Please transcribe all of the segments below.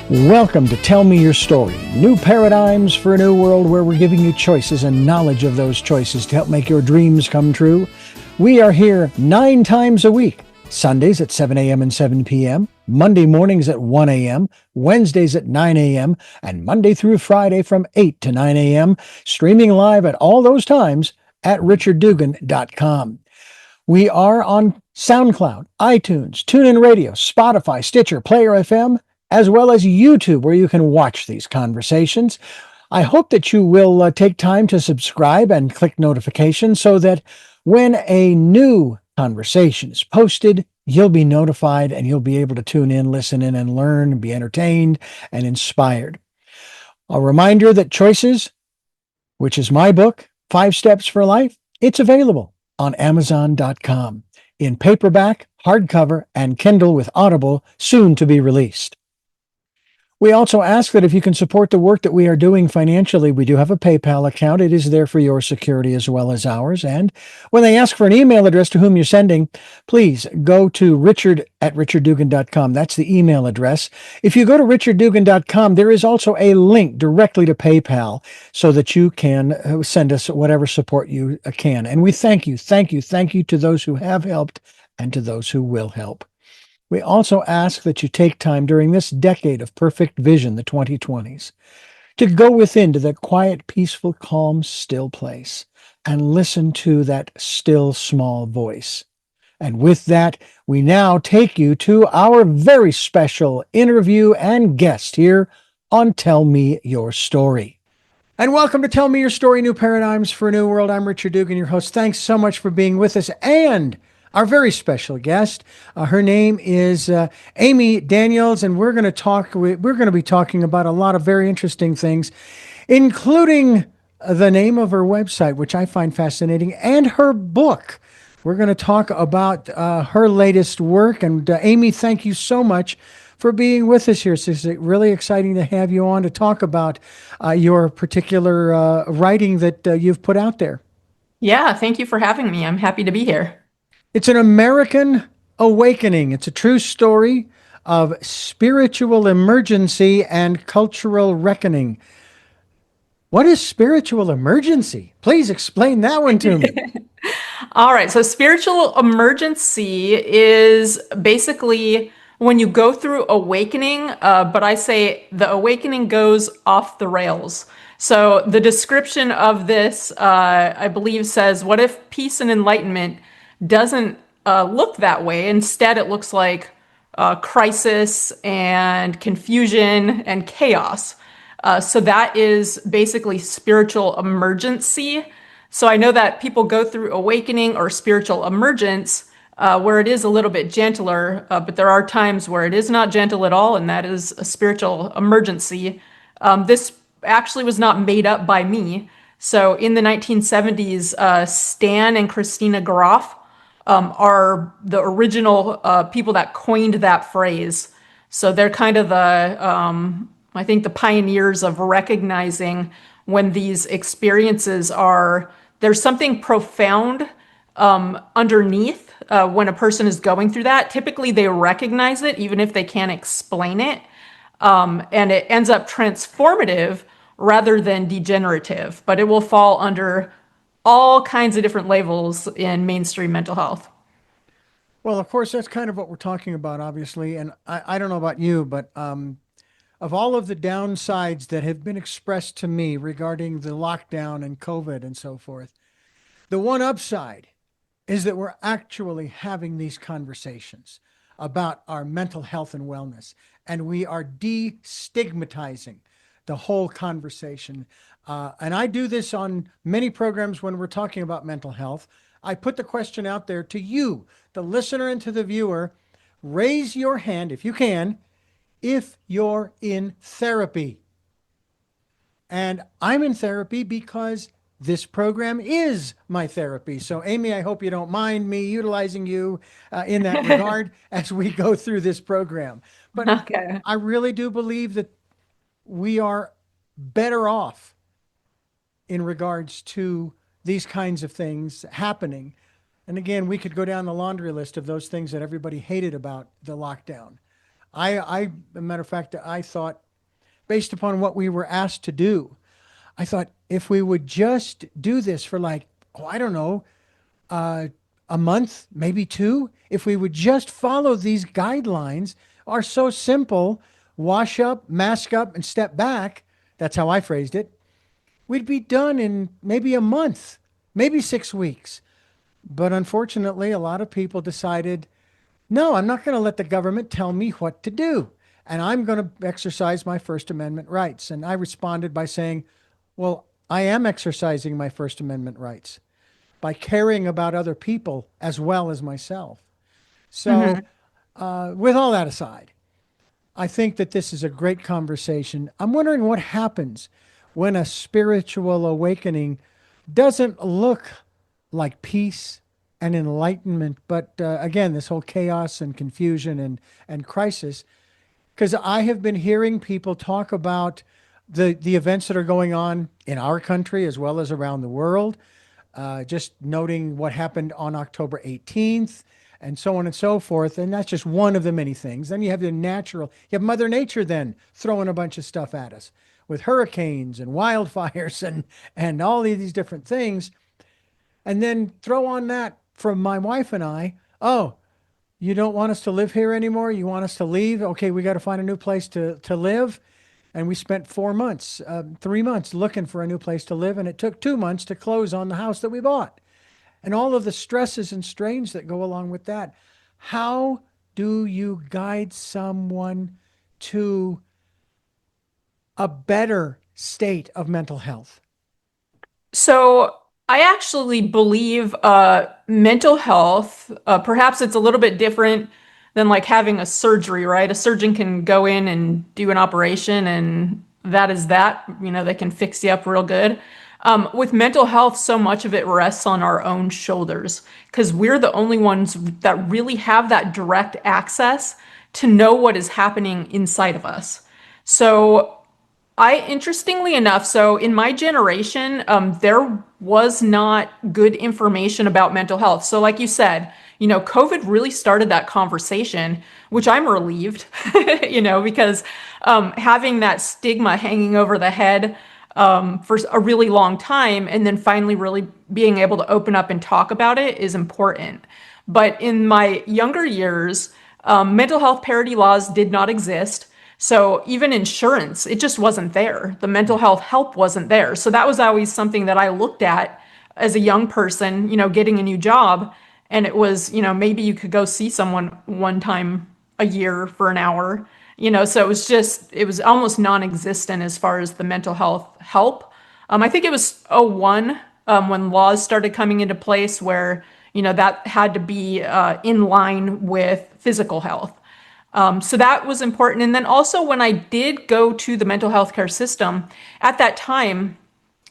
Welcome to Tell Me Your Story, new paradigms for a new world where we're giving you choices and knowledge of those choices to help make your dreams come true. We are here 9 times a week, Sundays at 7 a.m. and 7 p.m., Monday mornings at 1 a.m., Wednesdays at 9 a.m., and Monday through Friday from 8 to 9 a.m., streaming live at all those times at richarddugan.com. We are on SoundCloud, iTunes, TuneIn Radio, Spotify, Stitcher, Player FM, as well as YouTube, where you can watch these conversations. I hope that you will take time to subscribe and click notifications so that when a new conversation is posted, you'll be notified and you'll be able to tune in, listen in, and learn, be entertained and inspired. A reminder that Choices, which is my book, 5 Steps for Life, it's available on Amazon.com in paperback, hardcover, and Kindle with Audible, soon to be released. We also ask that if you can support the work that we are doing financially, we do have a PayPal account. It is there for your security as well as ours. And when they ask for an email address to whom you're sending, please go to richard@richarddugan.com. That's the email address. If you go to richarddugan.com, there is also a link directly to PayPal so that you can send us whatever support you can. And we thank you to those who have helped and to those who will help. We also ask that you take time during this decade of perfect vision, the 2020s, to go within to that quiet, peaceful, calm, still place and listen to that still, small voice. And with that, we now take you to our very special interview and guest here on Tell Me Your Story. And welcome to Tell Me Your Story, New Paradigms for a New World. I'm Richard Dugan, your host. Thanks so much for being with us. And our very special guest, her name is Aymie Daniels, and we're going to be talking about a lot of very interesting things, including the name of her website, which I find fascinating, and her book. We're going to talk about her latest work. And Aymie, thank you so much for being with us here. It's really exciting to have you on to talk about your particular writing that you've put out there. Yeah, thank you for having me. I'm happy to be here. It's an American awakening. It's a true story of spiritual emergency and cultural reckoning. What is spiritual emergency? Please explain that one to me. All right, so spiritual emergency is basically when you go through awakening, but I say the awakening goes off the rails. So the description of this, I believe, says, what if peace and enlightenment doesn't look that way? Instead, it looks like crisis and confusion and chaos. So that is basically spiritual emergency. So I know that people go through awakening or spiritual emergence where it is a little bit gentler, but there are times where it is not gentle at all, and that is a spiritual emergency. This actually was not made up by me. So in the 1970s, Stan and Christina Grof are the original people that coined that phrase. So they're kind of I think the pioneers of recognizing when these experiences there's something profound underneath when a person is going through that. Typically they recognize it even if they can't explain it. And it ends up transformative rather than degenerative, but it will fall under all kinds of different labels in mainstream mental health. Well, of course, that's kind of what we're talking about, obviously. And I don't know about you, but of all of the downsides that have been expressed to me regarding the lockdown and COVID and so forth, the one upside is that we're actually having these conversations about our mental health and wellness, and we are destigmatizing the whole conversation. And I do this on many programs when we're talking about mental health. I put the question out there to you, the listener, and to the viewer. Raise your hand if you can, if you're in therapy. And I'm in therapy because this program is my therapy. So, Aymie, I hope you don't mind me utilizing you in that regard as we go through this program. But Okay. I really do believe that we are better off in regards to these kinds of things happening. And again, we could go down the laundry list of those things that everybody hated about the lockdown. As a matter of fact, I thought, based upon what we were asked to do, I thought if we would just do this for like, oh, I don't know, uh, a month, maybe two, if we would just follow these guidelines, are so simple, wash up, mask up, and step back. That's how I phrased it. We'd be done in maybe a month, maybe 6 weeks. But unfortunately, a lot of people decided, no, I'm not going to let the government tell me what to do. And I'm going to exercise my First Amendment rights. And I responded by saying, well, I am exercising my First Amendment rights by caring about other people as well as myself. So, Mhm. with all that aside, I think that this is a great conversation. I'm wondering what happens when a spiritual awakening doesn't look like peace and enlightenment, but again, this whole chaos and confusion and crisis. Because I have been hearing people talk about the events that are going on in our country as well as around the world, just noting what happened on October 18th and so on and so forth. And that's just one of the many things. Then you have you have Mother Nature then throwing a bunch of stuff at us with hurricanes and wildfires and all of these different things. And then throw on that from my wife and I, oh, you don't want us to live here anymore? You want us to leave? Okay, we got to find a new place to live. And we spent 4 months, 3 months looking for a new place to live. And it took 2 months to close on the house that we bought and all of the stresses and strains that go along with that. How do you guide someone to a better state of mental health? So I actually believe mental health, perhaps it's a little bit different than like having a surgery, right? A surgeon can go in and do an operation and that is that, they can fix you up real good. With mental health, so much of it rests on our own shoulders because we're the only ones that really have that direct access to know what is happening inside of us. So interestingly enough, so in my generation, there was not good information about mental health. So, like you said, COVID really started that conversation, which I'm relieved, because having that stigma hanging over the head for a really long time and then finally really being able to open up and talk about it is important. But in my younger years, mental health parity laws did not exist. So even insurance, it just wasn't there. The mental health help wasn't there. So that was always something that I looked at as a young person, getting a new job. And it was, maybe you could go see someone one time a year for an hour, so it was almost non-existent as far as the mental health help. I think it was '01 when laws started coming into place where, that had to be in line with physical health. So that was important. And then also, when I did go to the mental health care system at that time,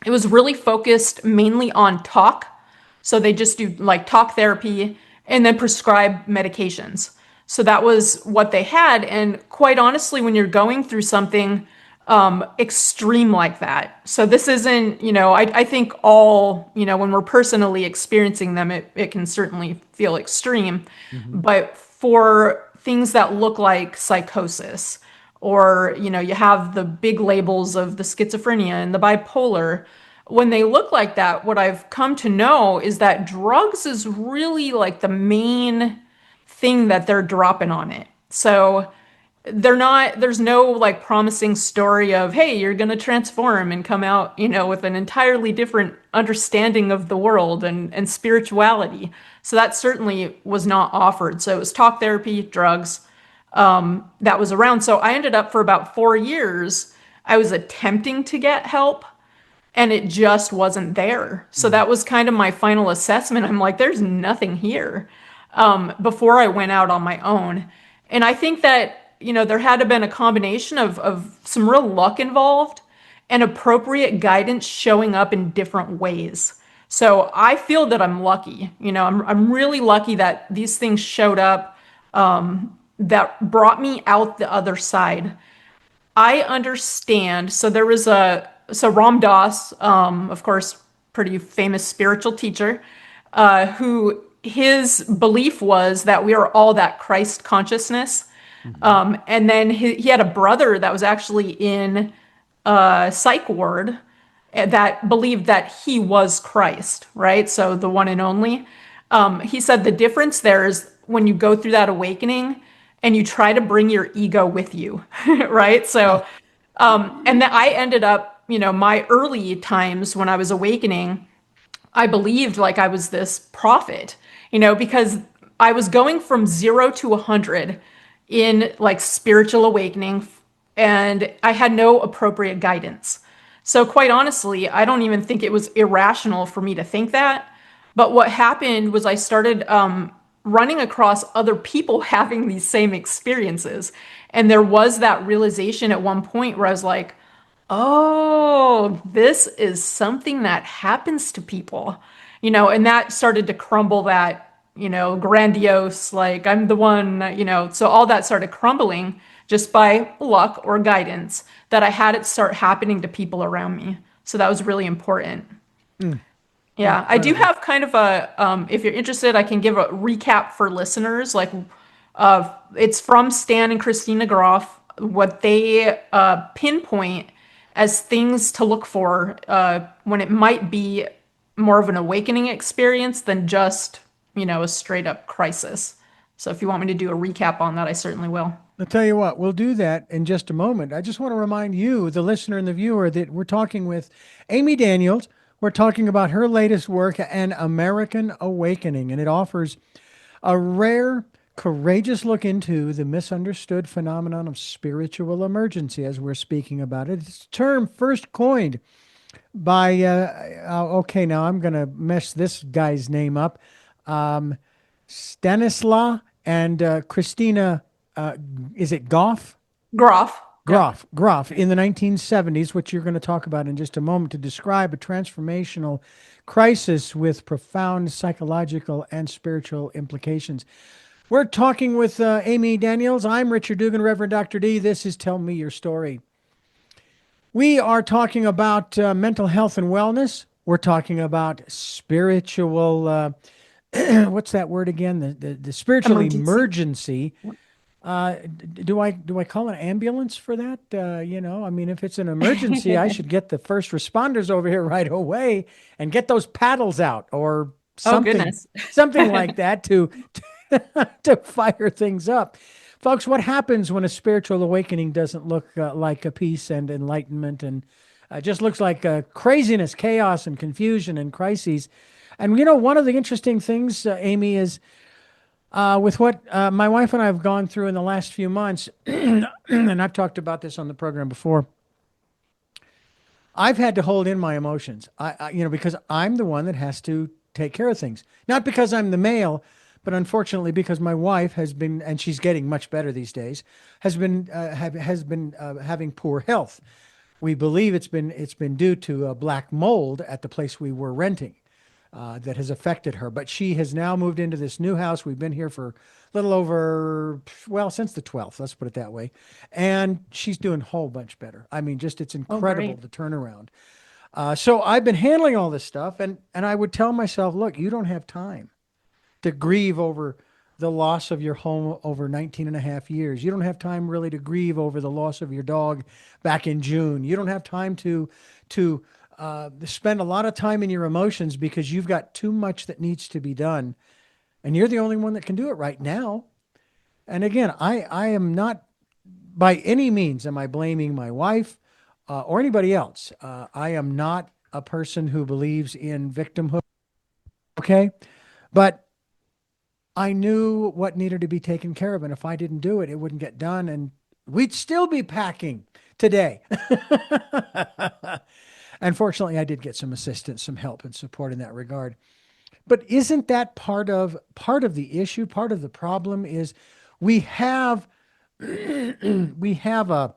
it was really focused mainly on talk. So they just do like talk therapy and then prescribe medications. So that was what they had. And quite honestly, when you're going through something extreme like that, so this isn't, I think all, when we're personally experiencing them, it can certainly feel extreme. Mm-hmm. But for things that look like psychosis, or, you have the big labels of the schizophrenia and the bipolar, when they look like that, what I've come to know is that drugs is really like the main thing that they're dropping on it. So there's no like promising story of, hey, you're going to transform and come out, with an entirely different understanding of the world and spirituality. So that certainly was not offered. So it was talk therapy, drugs, that was around. So I ended up for about 4 years, I was attempting to get help and it just wasn't there. So Mm. that was kind of my final assessment. I'm like, there's nothing here, before I went out on my own. And I think that, there had to have been a combination of some real luck involved and appropriate guidance showing up in different ways. So I feel that I'm lucky. I'm really lucky that these things showed up that brought me out the other side. I understand. So there was Ram Dass, of course, pretty famous spiritual teacher, who his belief was that we are all that Christ consciousness. Hmm. And then he had a brother that was actually in a psych ward that believed that he was Christ, right? So the one and only. He said the difference there is when you go through that awakening and you try to bring your ego with you, right? Huh. So, and then I ended up, my early times when I was awakening, I believed like I was this prophet, because I was going from 0 to 100 in like spiritual awakening, and I had no appropriate guidance. So, quite honestly, I don't even think it was irrational for me to think that. But what happened was I started running across other people having these same experiences. And there was that realization at one point where I was like, oh, this is something that happens to people, and that started to crumble that, grandiose, like I'm the one, so all that started crumbling just by luck or guidance that I had it start happening to people around me. So that was really important. Mm, Yeah, I do incredible. have kind of if you're interested, I can give a recap for listeners. Like, it's from Stan and Christina Grof, what they pinpoint as things to look for when it might be more of an awakening experience than just, a straight up crisis. So if you want me to do a recap on that, I certainly will. I'll tell you what, we'll do that in just a moment. I just want to remind you, the listener and the viewer, that we're talking with Aymie Daniels. We're talking about her latest work, An American Awakening, and it offers a rare, courageous look into the misunderstood phenomenon of spiritual emergency as we're speaking about it. It's a term first coined by, okay, now I'm going to mess this guy's name up. Um, Stanislav and Christina, uh, is it Goff? Groff. Yep. Grof in the 1970s, which you're going to talk about in just a moment, to describe a transformational crisis with profound psychological and spiritual implications. We're talking with Aymie Daniels. I'm Richard Dugan, Reverend Dr. D. This is Tell Me Your Story. We are talking about mental health and wellness. We're talking about spiritual, what's that word again? The spiritual Emergency. emergency. Do I call an ambulance for that? I mean, if it's an emergency, I should get the first responders over here right away and get those paddles out or Oh, something, goodness. something like that to fire things up. Folks, what happens when a spiritual awakening doesn't look like a peace and enlightenment and just looks like craziness, chaos, and confusion and crises? And one of the interesting things, Aymie, is with what my wife and I have gone through in the last few months, and I've talked about this on the program before. I've had to hold in my emotions, because I'm the one that has to take care of things. Not because I'm the male, but unfortunately because my wife has been, and she's getting much better these days, has been having poor health. We believe it's been due to a black mold at the place we were renting that has affected her. But she has now moved into this new house. We've been here for a little over, well, since the 12th, let's put it that way. And she's doing a whole bunch better. I mean, just it's Oh, incredible great. the turnaround. So I've been handling all this stuff, and I would tell myself, look, you don't have time to grieve over the loss of your home over 19 and a half years. You don't have time really to grieve over the loss of your dog back in June. You don't have time to spend a lot of time in your emotions because you've got too much that needs to be done. And you're the only one that can do it right now. And again, I am not by any means am I blaming my wife or anybody else. I am not a person who believes in victimhood. Okay. But I knew what needed to be taken care of. And if I didn't do it, it wouldn't get done. And we'd still be packing today. Unfortunately, I did get some assistance, some help and support in that regard. But isn't that part of the issue? Part of the problem is we have we have an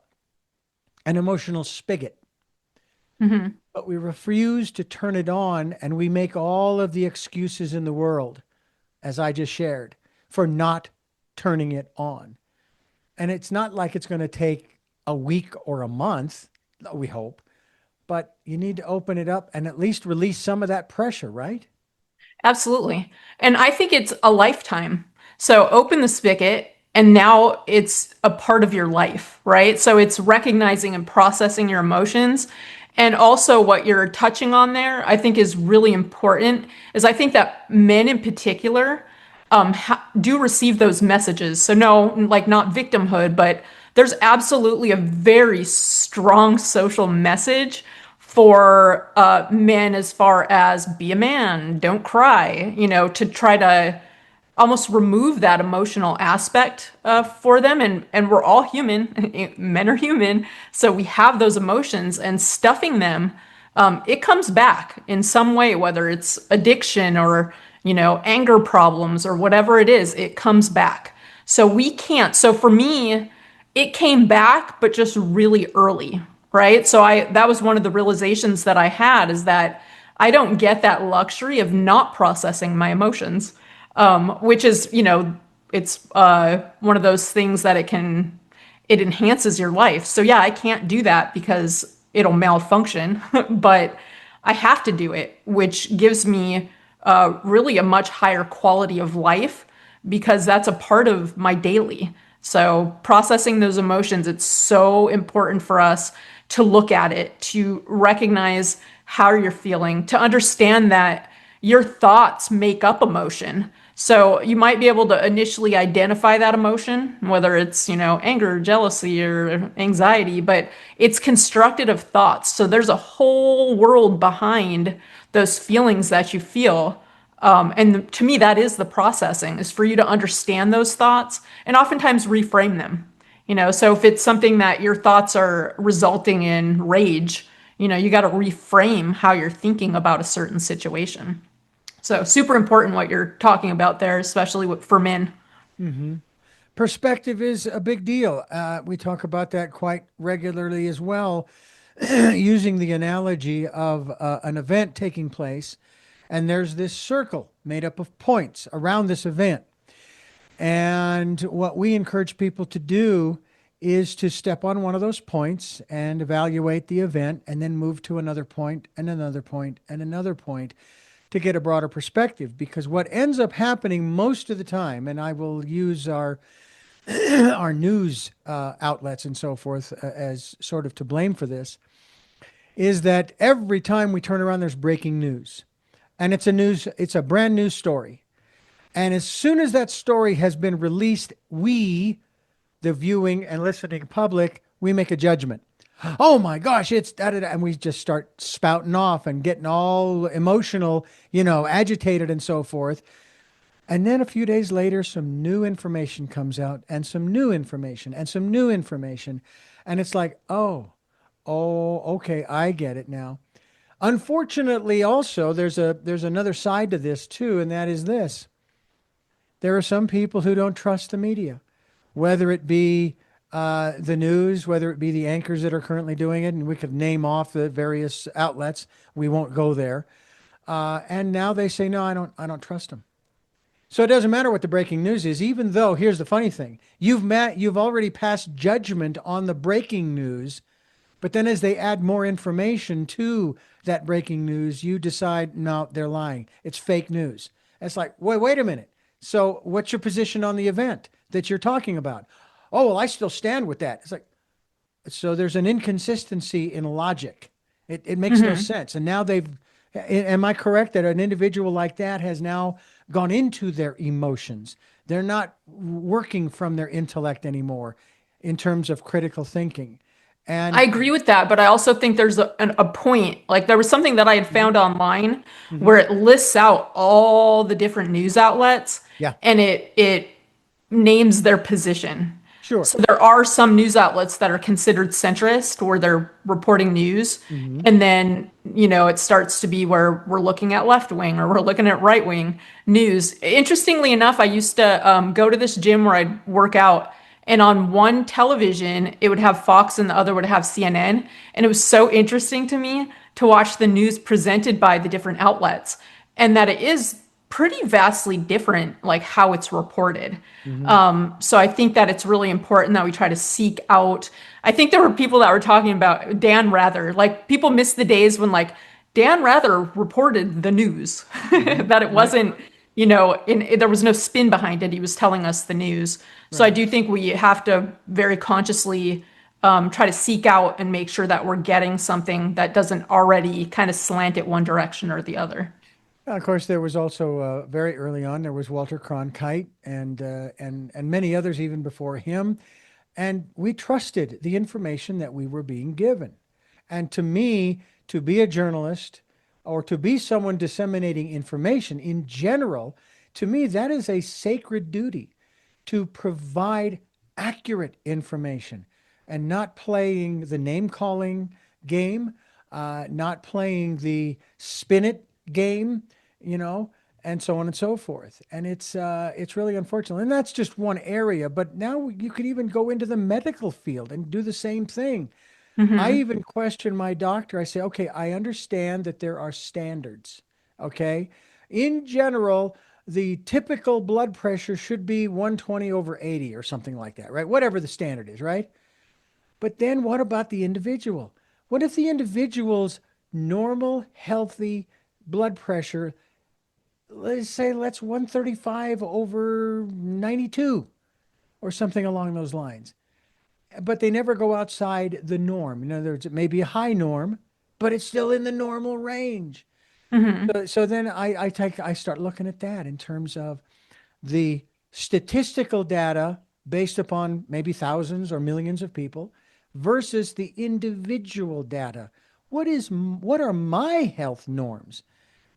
emotional spigot, Hmm. but we refuse to turn it on, and we make all of the excuses in the world, as I just shared, for not turning it on. And it's not like it's going to take a week or a month, we hope, but you need to open it up and at least release some of that pressure, right? Absolutely. And I think it's a lifetime. So open the spigot. and now it's a part of your life, right? So it's recognizing and processing your emotions. And also what you're touching on there, I think is really important, is I think that men in particular do receive those messages. So no, like not victimhood, but there's absolutely a very strong social message for men as far as be a man, don't cry, to try to almost remove that emotional aspect for them. And we're all human. Men are human, so we have those emotions, and stuffing them, it comes back in some way, whether it's addiction or anger problems or whatever it is, it comes back. So we can't. So for me, it came back, but just really early, right? So that was one of the realizations that I had, is that I don't get that luxury of not processing my emotions, which is, it's one of those things that it enhances your life. So yeah, I can't do that because it'll malfunction, but I have to do it, which gives me really a much higher quality of life, because that's a part of my daily. So processing those emotions, it's so important for us to look at it, to recognize how you're feeling, to understand that your thoughts make up emotion. So you might be able to initially identify that emotion, whether it's, anger, jealousy, or anxiety, but it's constructed of thoughts. So there's a whole world behind those feelings that you feel. And to me, that is the processing, is for you to understand those thoughts and oftentimes reframe them. So if it's something that your thoughts are resulting in rage, you got to reframe how you're thinking about a certain situation. So super important what you're talking about there, especially for men. Perspective is a big deal. We talk about that quite regularly as well, using the analogy of an event taking place, and there's this circle made up of points around this event. And what we encourage people to do is to step on one of those points and evaluate the event, and then move to another point and another point and another point to get a broader perspective. Because what ends up happening most of the time, and I will use our our news outlets and so forth as sort of to blame for this, is that every time we turn around, there's breaking news, and it's a brand new story. And as soon as that story has been released, we, the viewing and listening public, we make a judgment. Oh my gosh, it's da da da. And we just start spouting off and getting all emotional, agitated and so forth. And then a few days later, some new information comes out, and some new information, and some new information. And it's like, oh, okay, I get it now. Unfortunately, also, there's another side to this too, and that is this. There are some people who don't trust the media, whether it be the news, whether it be the anchors that are currently doing it, and we could name off the various outlets. We won't go there. And now they say, no, I don't trust them. So it doesn't matter what the breaking news is, even though here's the funny thing: you've already passed judgment on the breaking news, but then as they add more information to that breaking news, you decide, no, they're lying. It's fake news. It's like, wait a minute. So what's your position on the event that you're talking about? Oh, well, I still stand with that. It's like, so there's an inconsistency in logic. It makes no sense. And now am I correct that an individual like that has now gone into their emotions? They're not working from their intellect anymore in terms of critical thinking. I And agree with that, but I also think there's a point. Like there was something that I had Mhm, found online mhm. where it lists out all the different news outlets, Yeah, and it names their position. sure. So there are some news outlets that are considered centrist, where they're reporting news, Hmm. and then, it starts to be where we're looking at left wing or we're looking at right wing news. Interestingly enough, I used to go to this gym where I'd work out, and on one television, it would have Fox and the other would have CNN. And it was so interesting to me to watch the news presented by the different outlets, and that it is pretty vastly different, like how it's reported. Hmm. So I think that it's really important that we try to seek out. I think there were people that were talking about Dan Rather. Like people miss the days when like Dan Rather reported the news, Hmm. that it Right. wasn't there was no spin behind it. He was telling us the news. So I Right. do think we have to very consciously try to seek out and make sure that we're getting something that doesn't already kind of slant it one direction or the other. Of course, there was also very early on there was Walter Cronkite and many others even before him, and we trusted the information that we were being given. And to me, to be a journalist or to be someone disseminating information in general, to me that is a sacred duty to provide accurate information and not playing the name calling game, not playing the spin it game, you know, and so on and so forth. And it's really unfortunate. And that's just one area. But now you could even go into the medical field and do the same thing. I Hmm. even question my doctor. I say, okay, I understand that there are standards. Okay. In general, the typical blood pressure should be 120 over 80 or something like that, right? Whatever the standard is, right? But then what about the individual? What if the individual's normal, healthy blood pressure, let's say, let's 135 over 92 or something along those lines? But they never go outside the norm. In other words, it may be a high norm, but it's still in the normal range. Hmm. So then I start looking at that in terms of the statistical data based upon maybe thousands or millions of people versus the individual data. What are my health norms?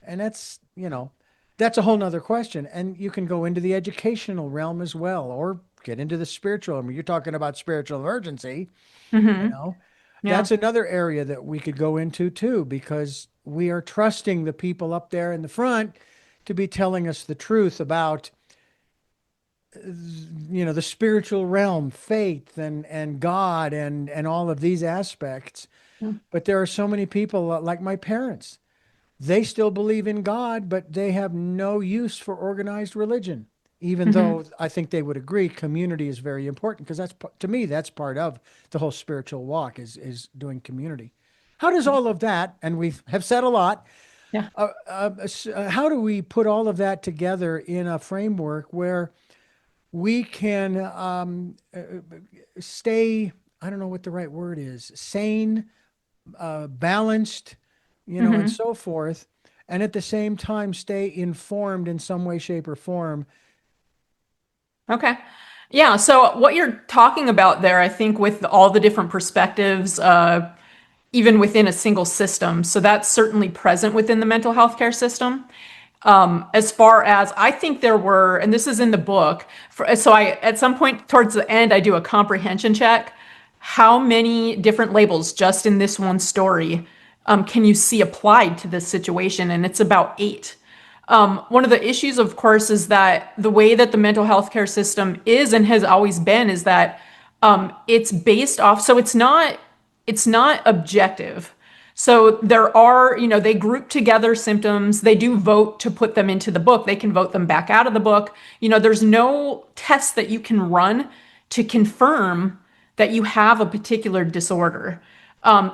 And that's a whole nother question. And you can go into the educational realm as well, or get into the spiritual. I mean, you're talking about spiritual emergency, you Hmm. know. Yeah. That's another area that we could go into too, because we are trusting the people up there in the front to be telling us the truth about the spiritual realm, faith and God and all of these aspects. But there are so many people like my parents. They still believe in God, but they have no use for organized religion. Even Hmm. though I think they would agree community is very important, because to me that's part of the whole spiritual walk is doing community. How does all of that, and we have said a lot, Yeah. how do we put all of that together in a framework where we can stay, I don't know what the right word is, sane, balanced, and Hmm. so forth, and at the same time stay informed in some way, shape, or form? Okay. Yeah. So what you're talking about there, I think, with all the different perspectives, even within a single system. So that's certainly present within the mental health care system. As far as I think there were, and this is in the book, so I at some point towards the end I do a comprehension check. How many different labels just in this one story can you see applied to this situation? And it's about eight. One of the issues, of course, is that the way that the mental health care system is and has always been is that it's based off. So it's not objective. So there are, they group together symptoms. They do vote to put them into the book. They can vote them back out of the book. There's no test that you can run to confirm that you have a particular disorder.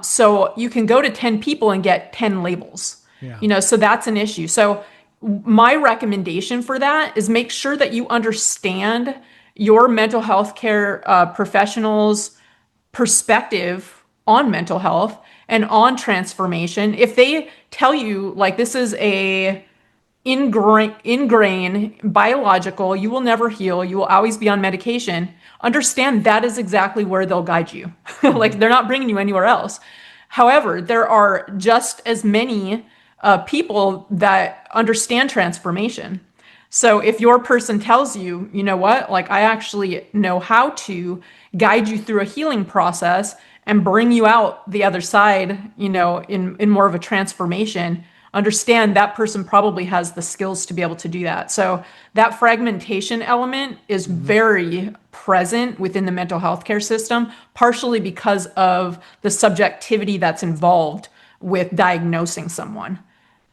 So you can go to 10 people and get 10 labels. Yeah. So that's an issue. So my recommendation for that is make sure that you understand your mental health care professionals' perspective on mental health and on transformation. If they tell you like this is a ingrain biological, you will never heal, you will always be on medication, understand that is exactly where they'll guide you. Like Mhm. they're not bringing you anywhere else. However, there are just as many people that understand transformation. So if your person tells you, you know what, like I actually know how to guide you through a healing process and bring you out the other side, in more of a transformation, understand that person probably has the skills to be able to do that. So that fragmentation element is Mhm. very present within the mental health care system, partially because of the subjectivity that's involved with diagnosing someone.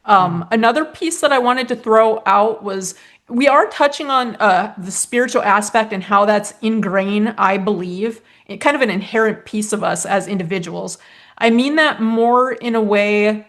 Yeah. Another piece that I wanted to throw out was we are touching on the spiritual aspect and how that's ingrained, I believe, in kind of an inherent piece of us as individuals. I mean that more in a way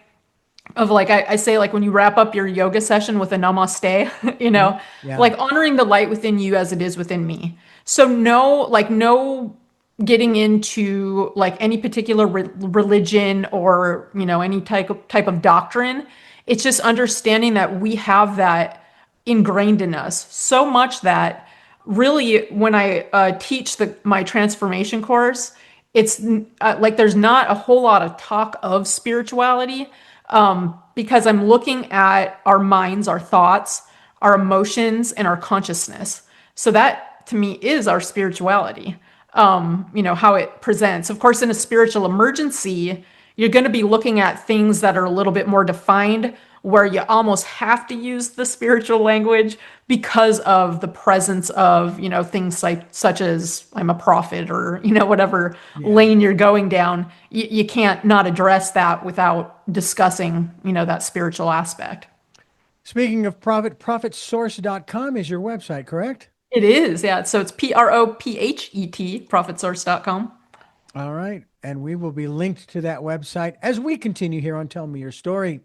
of like I say like when you wrap up your yoga session with a namaste, Mhm. Yeah. like honoring the light within you as it is within me. So no getting into like any particular religion or any type of doctrine. It's just understanding that we have that ingrained in us so much that really when I teach my transformation course, it's like there's not a whole lot of talk of spirituality, because I'm looking at our minds, our thoughts, our emotions, and our consciousness. So that to me is our spirituality. How it presents. Of course, in a spiritual emergency, you're going to be looking at things that are a little bit more defined, where you almost have to use the spiritual language because of the presence of, things like such as I'm a prophet or, whatever Yeah. lane you're going down. You can't not address that without discussing, that spiritual aspect. Speaking of profit, profitsource.com is your website, correct? It is, yeah. So it's PROPHET, prophetsource.com. All right. And we will be linked to that website as we continue here on Tell Me Your Story.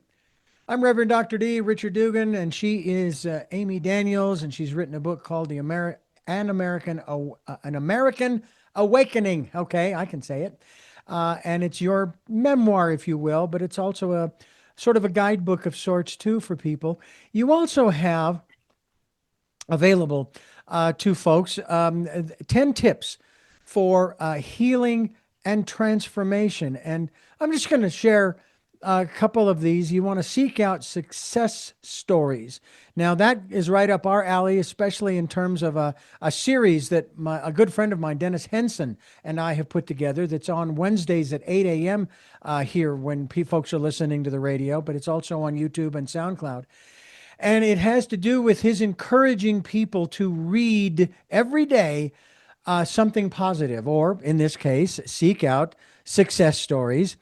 I'm Reverend Dr. D. Richard Dugan, and she is Aymie Daniels, and she's written a book called An American Awakening. Okay, I can say it. And it's your memoir, if you will, but it's also a sort of a guidebook of sorts, too, for people. You also have available to folks 10 tips for healing and transformation. And I'm just going to share a couple of these. You want to seek out success stories. Now, that is right up our alley, especially in terms of a series that a good friend of mine, Dennis Henson, and I have put together that's on Wednesdays at 8 a.m. Here when folks are listening to the radio, but it's also on YouTube and SoundCloud. And it has to do with his encouraging people to read every day something positive, or in this case, seek out success stories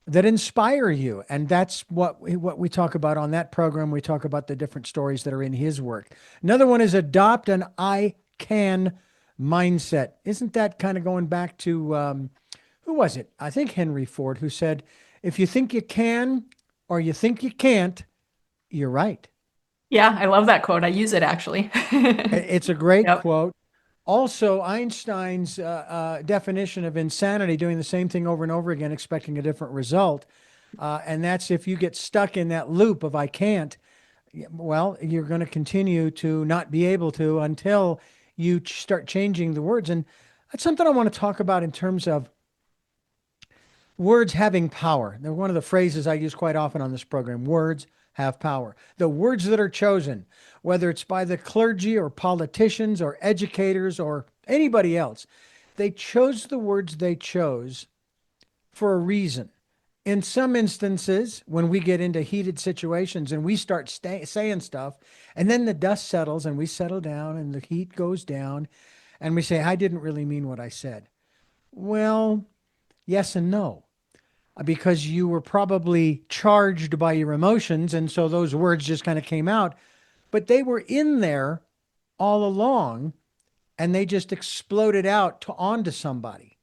that inspire you. And that's what we talk about on that program. We talk about the different stories that are in his work. Another one is adopt an I can mindset. Isn't that kind of going back to who was it? I think Henry Ford, who said, if you think you can or you think you can't, you're right. Yeah, I love that quote. I use it actually. It's a great Yep. quote. Also, Einstein's definition of insanity, doing the same thing over and over again, expecting a different result. And that's if you get stuck in that loop of I can't, well, you're going to continue to not be able to until you start changing the words. And that's something I want to talk about in terms of words having power. They're one of the phrases I use quite often on this program. Words have power. The words that are chosen, whether it's by the clergy or politicians or educators or anybody else, they chose the words they chose for a reason. In some instances, when we get into heated situations and we start saying stuff, and then the dust settles and we settle down and the heat goes down, and we say, I didn't really mean what I said. Well, yes and no, because you were probably charged by your emotions. And so those words just kind of came out, but they were in there all along and they just exploded out onto somebody.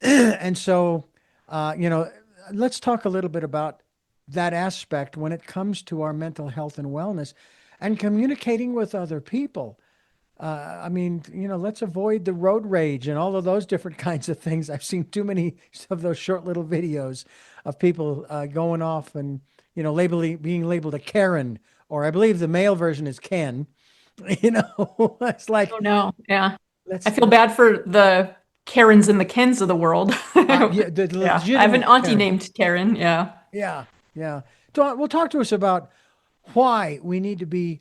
And so, you know, let's talk a little bit about that aspect when it comes to our mental health and wellness and communicating with other people. I mean, you know, let's avoid the road rage and all of those different kinds of things. I've seen too many of those short little videos of people going off and, you know, being labeled a Karen, or I believe the male version is Ken. You know, it's Oh like, no. Yeah. I feel let's bad for the Karens and the Kens of the world. yeah, the Yeah. I have an legitimate auntie Karen. named Karen. Yeah. Yeah, yeah. Well, talk to us about why we need to be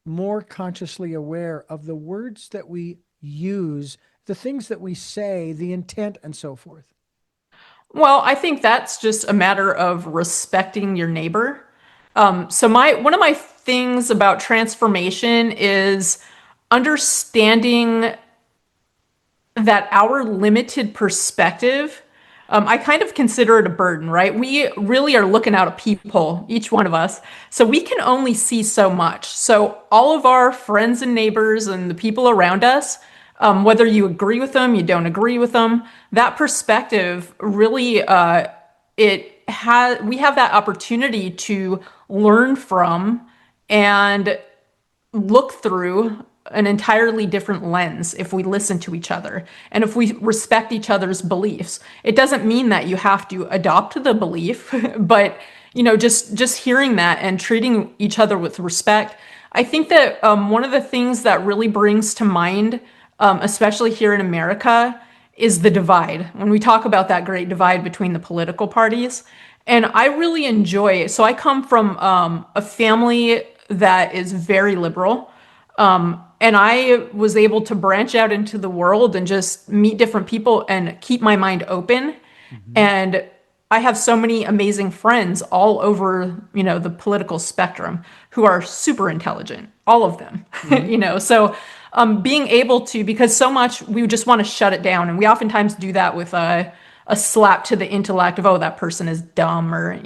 more consciously aware of the words that we use, the things that we say, the intent, and so forth. Well, I think that's just a matter of respecting your neighbor. So my one of my things about transformation is understanding that our limited perspective, I kind of consider it a burden, right? We really are looking out a peephole, each one of us. So we can only see so much. So all of our friends and neighbors and the people around us, whether you agree with them, you don't agree with them, that perspective really we have that opportunity to learn from and look through an entirely different lens if we listen to each other and if we respect each other's beliefs. It doesn't mean that you have to adopt the belief, but just hearing that and treating each other with respect. I think that one of the things that really brings to mind, especially here in America, is the divide. When we talk about that great divide between the political parties, and I really enjoy. So I come from a family that is very liberal. And I was able to branch out into the world and just meet different people and keep my mind open. Hmm. And I have so many amazing friends all over, the political spectrum who are super intelligent, all of them, Hmm. So being able to, because so much we just want to shut it down. And we oftentimes do that with a slap to the intellect of, oh, that person is dumb, or,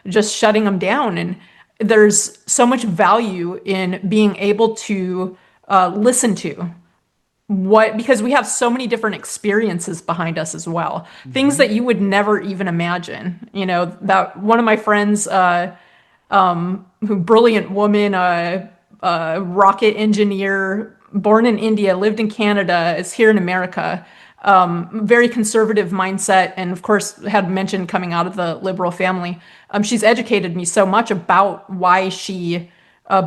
just shutting them down. And there's so much value in being able to listen to because we have so many different experiences behind us as well, things Hmm. that you would never even imagine. That one of my friends, who brilliant woman, rocket engineer, born in India, lived in Canada, is here in America. Very conservative mindset, and of course, had mentioned coming out of the liberal family. She's educated me so much about why she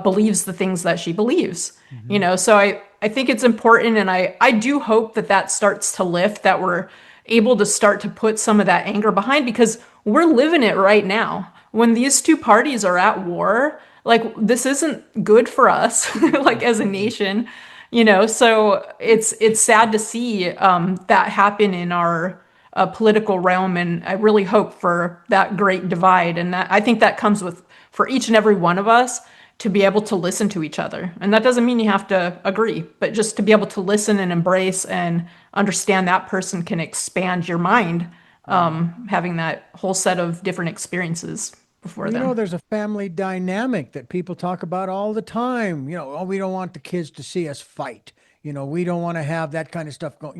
believes the things that she believes. Hmm. So I think it's important, and I do hope that that starts to lift, that we're able to start to put some of that anger behind, because we're living it right now. When these two parties are at war, like, this isn't good for us, like, as a Absolutely. nation. So it's sad to see that happen in our political realm, and I really hope for that great divide, and that I think that comes with, for each and every one of us, to be able to listen to each other. And that doesn't mean you have to agree, but just to be able to listen and embrace and understand that person can expand your mind, Mhm. having that whole set of different experiences before Well, them. there's a family dynamic that people talk about all the time. Oh, we don't want the kids to see us fight. We don't want to have that kind of stuff go,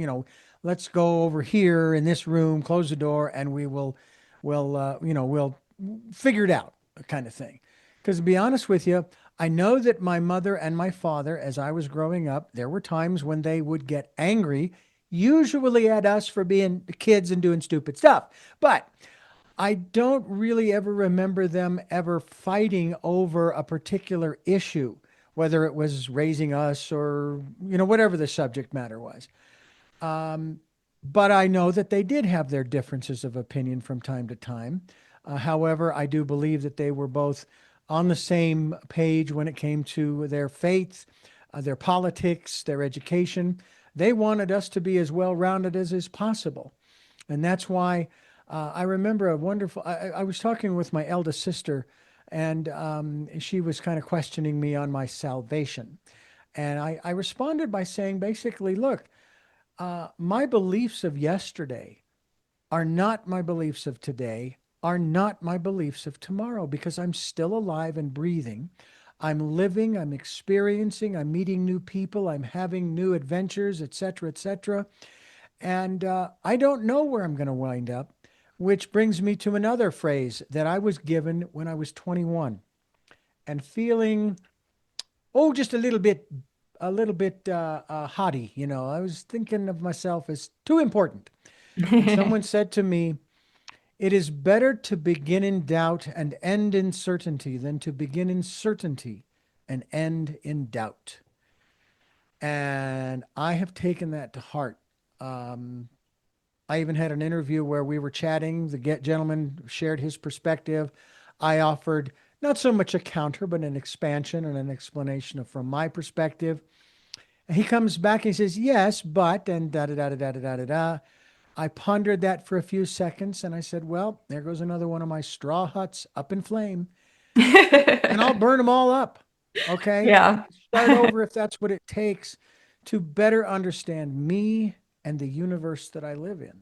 let's go over here in this room, close the door, and we'll figure it out, kind of thing. Because to be honest with you, I know that my mother and my father, as I was growing up, there were times when they would get angry, usually at us for being kids and doing stupid stuff. But I don't really ever remember them ever fighting over a particular issue, whether it was raising us or, whatever the subject matter was. Um, but I know that they did have their differences of opinion from time to time. However, I do believe that they were both on the same page when it came to their faith, their politics, their education. They wanted us to be as well rounded as is possible. And that's why I remember a wonderful. I was talking with my eldest sister, and she was kind of questioning me on my salvation. And I responded by saying, basically, look, my beliefs of yesterday are not my beliefs of today, are not my beliefs of tomorrow, because I'm still alive and breathing. I'm living, I'm experiencing, I'm meeting new people, I'm having new adventures, etc., etc. And I don't know where I'm going to wind up, which brings me to another phrase that I was given when I was 21 and feeling, oh, just a little bit haughty. I was thinking of myself as too important. And someone said to me, it is better to begin in doubt and end in certainty than to begin in certainty and end in doubt. And I have taken that to heart. Um, I even had an interview where we were chatting. The gentleman shared his perspective. I offered not so much a counter, but an expansion and an explanation from my perspective. And he comes back and he says, yes, but, and da da da da da da da da. I pondered that for a few seconds and I said, well, there goes another one of my straw huts up in flame, and I'll burn them all up. Okay. Yeah. Start over if that's what it takes to better understand me and the universe that I live in.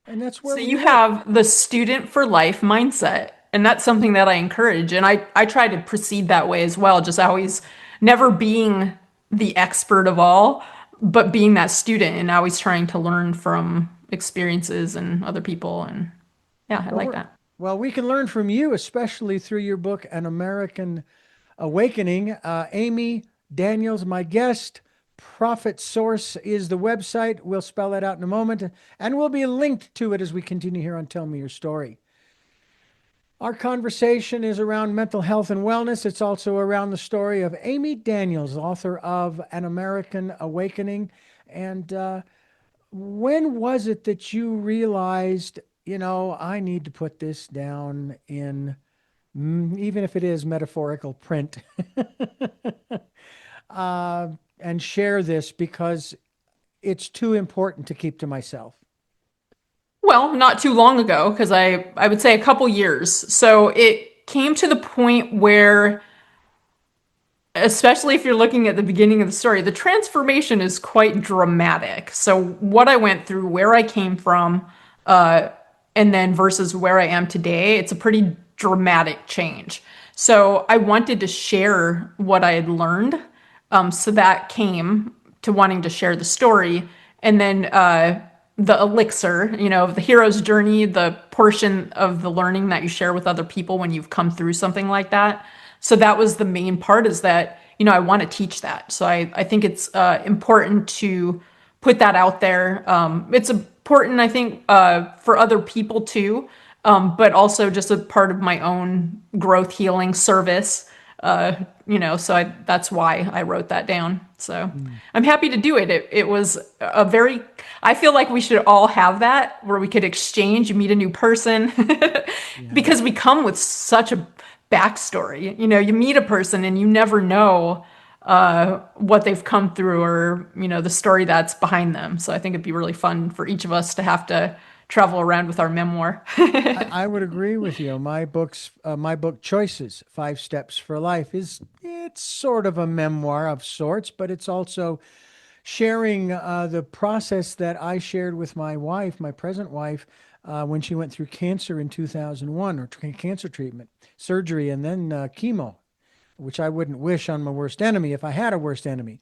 And that's where So we you live. have the student for life mindset, and that's something that I encourage. And I try to proceed that way as well, just always never being the expert of all, but being that student and always trying to learn from experiences and other people. And yeah, I Well, like we're that. Well, we can learn from you, especially through your book, An American Awakening. Aymie Daniels, my guest. Profit Source is the website. We'll spell that out in a moment, and we'll be linked to it as we continue here on Tell Me Your Story. Our conversation is around mental health and wellness. It's also around the story of Aymie Daniels, author of An American Awakening. And when was it that you realized, I need to put this down in, even if it is metaphorical print, and share this because it's too important to keep to myself? Well, not too long ago, because I would say a couple years. So it came to the point where, especially if you're looking at the beginning of the story, the transformation is quite dramatic. So what I went through, where I came from, uh, and then versus where I am today, it's a pretty dramatic change. So I wanted to share what I had learned. So that came to wanting to share the story. And then the elixir, of the hero's journey, the portion of the learning that you share with other people when you've come through something like that. So that was the main part, is that, I want to teach that. So I think it's important to put that out there. It's important, I think, for other people too, but also just a part of my own growth healing service. That's why I wrote that down. So Mm, I'm happy to do it. It was a very, I feel like we should all have that where we could exchange, you meet a new person yeah. because we come with such a backstory. You meet a person and you never know what they've come through, or, the story that's behind them. So I think it'd be really fun for each of us to have to travel around with our memoir. I would agree with you. My book Choices, 5 Steps for Life it's sort of a memoir of sorts, but it's also sharing the process that I shared with my wife, my present wife, when she went through cancer in 2001, or cancer treatment, surgery, and then chemo, which I wouldn't wish on my worst enemy if I had a worst enemy.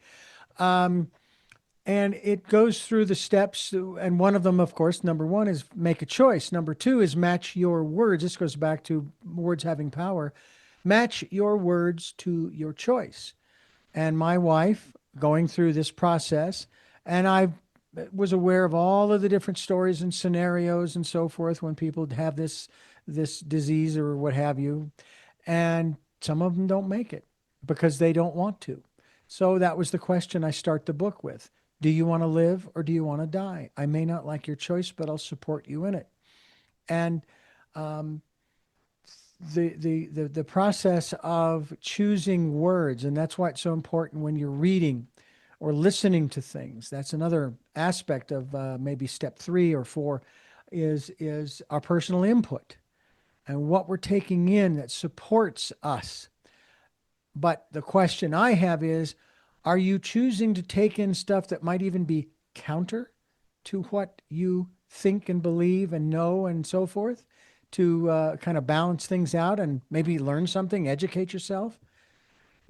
Um, and it goes through the steps, and one of them, of course, number one is make a choice. Number two is match your words. This goes back to words having power. Match your words to your choice. And my wife going through this process, and I was aware of all of the different stories and scenarios and so forth when people have this disease or what have you, and some of them don't make it because they don't want to. So that was the question I start the book with. Do you want to live or do you want to die? I may not like your choice, but I'll support you in it. And um, the process of choosing words, and that's why it's so important when you're reading or listening to things. That's another aspect of maybe step 3 or 4 is our personal input and what we're taking in that supports us. But the question I have is, are you choosing to take in stuff that might even be counter to what you think and believe and know and so forth, to kind of balance things out and maybe learn something, educate yourself?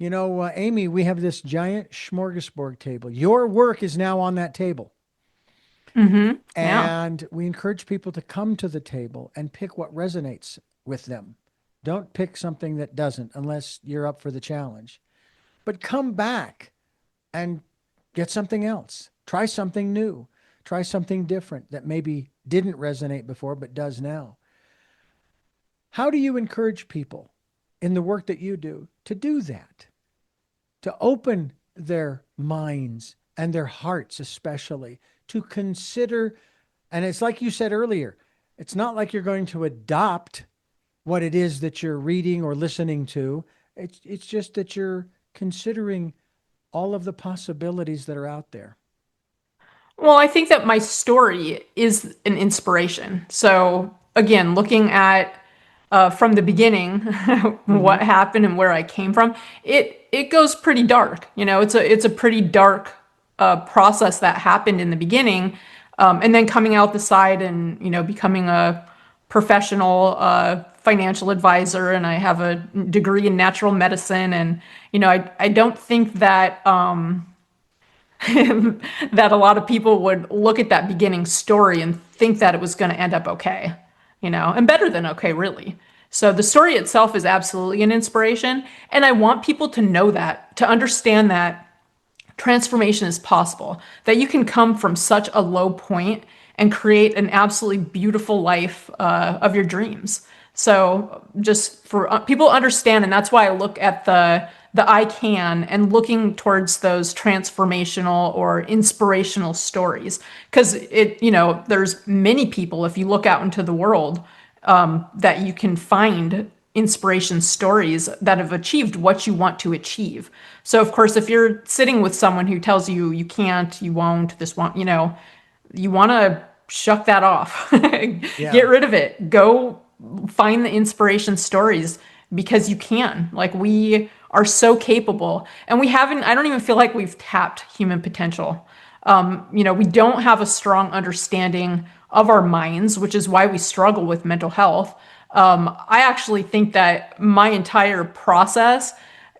Aymie, we have this giant smorgasbord table. Your work is now on that table. Yeah. And we encourage people to come to the table and pick what resonates with them. Don't pick something that doesn't unless you're up for the challenge. But come back and get something else. Try something new. Try something different that maybe didn't resonate before but does now. How do you encourage people in the work that you do do that? To open their minds and their hearts, especially to consider. And it's like you said earlier, it's not like you're going to adopt what it is that you're reading or listening to. It's just that you're considering all of the possibilities that are out there. Well, I think that my story is an inspiration. So again, looking at from the beginning Mm-hmm. what happened and where I came from, it goes pretty dark. It's a pretty dark process that happened in the beginning, and then coming out the side and becoming a professional financial advisor, and I have a degree in natural medicine, and I don't think that. That a lot of people would look at that beginning story and think that it was going to end up okay. and better than okay, really. So the story itself is absolutely an inspiration. And I want people to know that, to understand that transformation is possible, that you can come from such a low point and create an absolutely beautiful life of your dreams. So just for people to understand, and that's why I look at the I can and looking towards those transformational or inspirational stories, because there's many people, if you look out into the world, that you can find inspiration stories that have achieved what you want to achieve. So, of course, if you're sitting with someone who tells you you can't, you won't, this won't, you want to shuck that off. Yeah. Get rid of it. Go find the inspiration stories because you can. Like, we are so capable, and we haven't, I don't even feel like we've tapped human potential. We don't have a strong understanding of our minds, which is why we struggle with mental health. I actually think that my entire process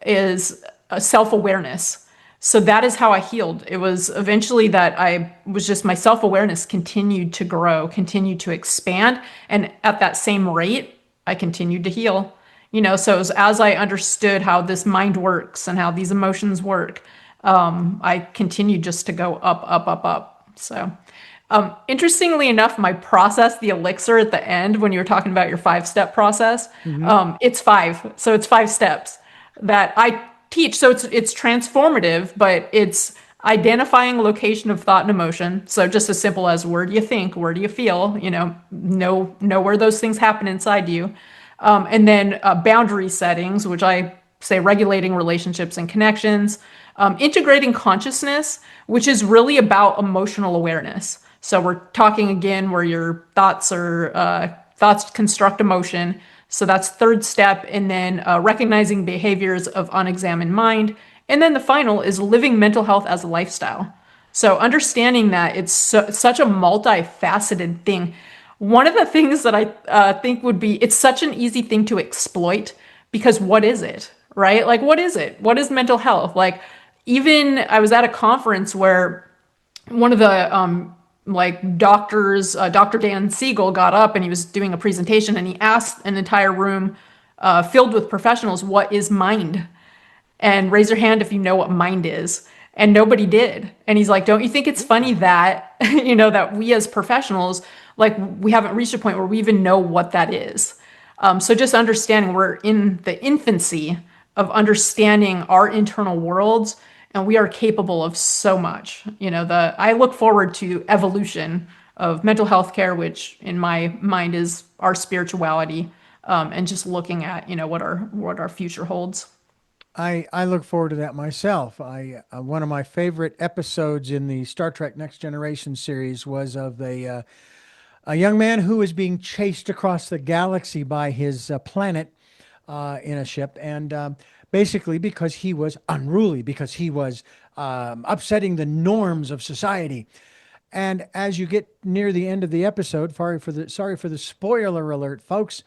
is a self-awareness. So that is how I healed. It was eventually that I was just my self-awareness continued to grow, continued to expand. And at that same rate, I continued to heal. So it was as I understood how this mind works and how these emotions work, I continued just to go up, up, up, up. So, interestingly enough, my process, the elixir at the end, when you were talking about your 5-step process, Hmm. it's five. So it's 5 steps that I teach. So it's transformative, but it's identifying location of thought and emotion. So just as simple as where do you think, where do you feel, know where those things happen inside you. And then boundary settings, which I say regulating relationships and connections, integrating consciousness, which is really about emotional awareness. So we're talking again where your thoughts construct emotion. So that's third step, and then recognizing behaviors of unexamined mind, and then the final is living mental health as a lifestyle. So understanding that it's such a multifaceted thing. One of the things that I think would be, it's such an easy thing to exploit because what is it, right? Like, what is it? What is mental health? Like, even I was at a conference where one of the like doctors, Dr. Dan Siegel got up and he was doing a presentation and he asked an entire room filled with professionals, what is mind? And raise your hand if you know what mind is. And nobody did. And he's like, don't you think it's funny that, that we as professionals, like we haven't reached a point where we even know what that is. So just understanding we're in the infancy of understanding our internal worlds and we are capable of so much. I look forward to evolution of mental health care, which in my mind is our spirituality, and just looking at, what our future holds. I look forward to that myself. I one of my favorite episodes in the Star Trek Next Generation series was of a young man who was being chased across the galaxy by his planet in a ship, and basically because he was unruly, because he was upsetting the norms of society. And as you get near the end of the episode, sorry for the spoiler alert, folks,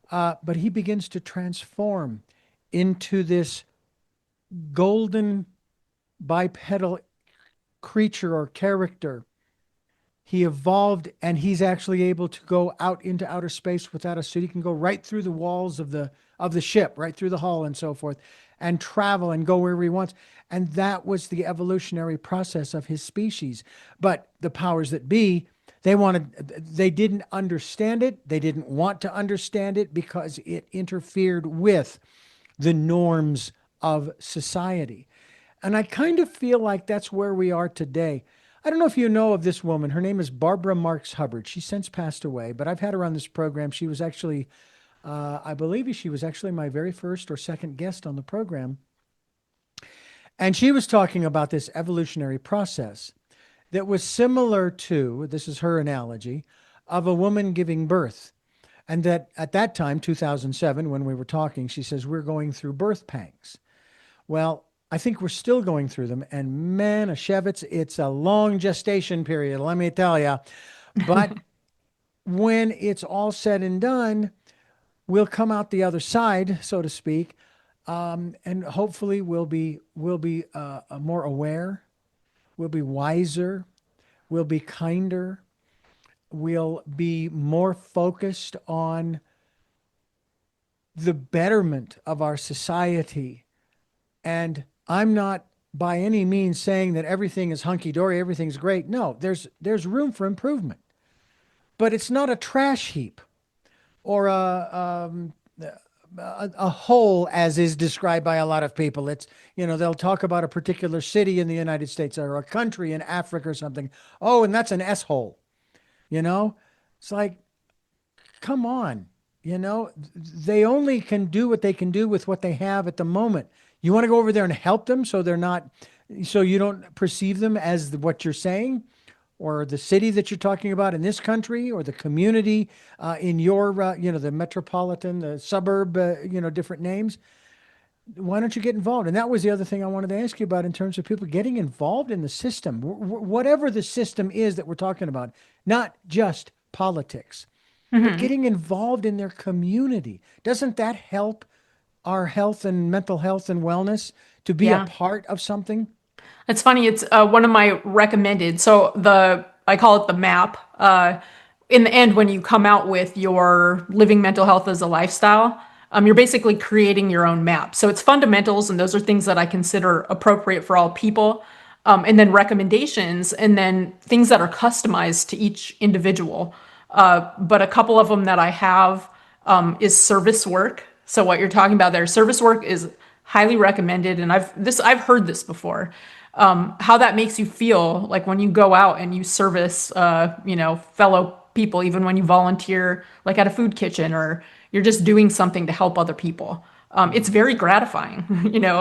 but he begins to transform into this golden bipedal creature or character. He evolved and he's actually able to go out into outer space without a suit. He can go right through the walls of the ship, right through the hull and so forth, and travel and go wherever he wants. And that was the evolutionary process of his species. But the powers that be, they didn't understand it. They didn't want to understand it because it interfered with the norms of society. And I kind of feel like that's where we are today. I don't know if you know of this woman. Her name is Barbara Marks Hubbard. She's since passed away, but I've had her on this program. She was actually, I believe she was actually my very first or second guest on the program. And she was talking about this evolutionary process that was similar to, this is her analogy, of a woman giving birth. And that at that time, 2007, when we were talking, she says, we're going through birth pangs. Well, I think we're still going through them. And man, Shevitz, it's a long gestation period, let me tell you. But when it's all said and done, we'll come out the other side, so to speak, and hopefully we'll be more aware, we'll be wiser, we'll be kinder, we'll be more focused on the betterment of our society. And I'm not by any means saying that everything is hunky dory, everything's great. No, there's room for improvement, but it's not a trash heap or a hole as is described by a lot of people. It's, they'll talk about a particular city in the United States or a country in Africa or something. Oh, and that's an S hole. You know, it's like, come on. They only can do what they can do with what they have at the moment. You want to go over there and help them so they're not, so you don't perceive them as what you're saying, or the city that you're talking about in this country, or the community in your, the metropolitan, the suburb, different names. Why don't you get involved? And that was the other thing I wanted to ask you about in terms of people getting involved in the system, whatever the system is that we're talking about, not just politics, but Hmm. getting involved in their community. Doesn't that help our health and mental health and wellness to be a Yeah. part of something? It's funny. It's one of my recommended. So I call it the map. In the end, when you come out with your living mental health as a lifestyle, you're basically creating your own map. So it's fundamentals, and those are things that I consider appropriate for all people. And then recommendations, and then things that are customized to each individual. But a couple of them that I have is service work. So what you're talking about there, service work is highly recommended, and I've heard this before. How that makes you feel, like when you go out and you service, fellow people, even when you volunteer, like at a food kitchen, or you're just doing something to help other people. It's very gratifying.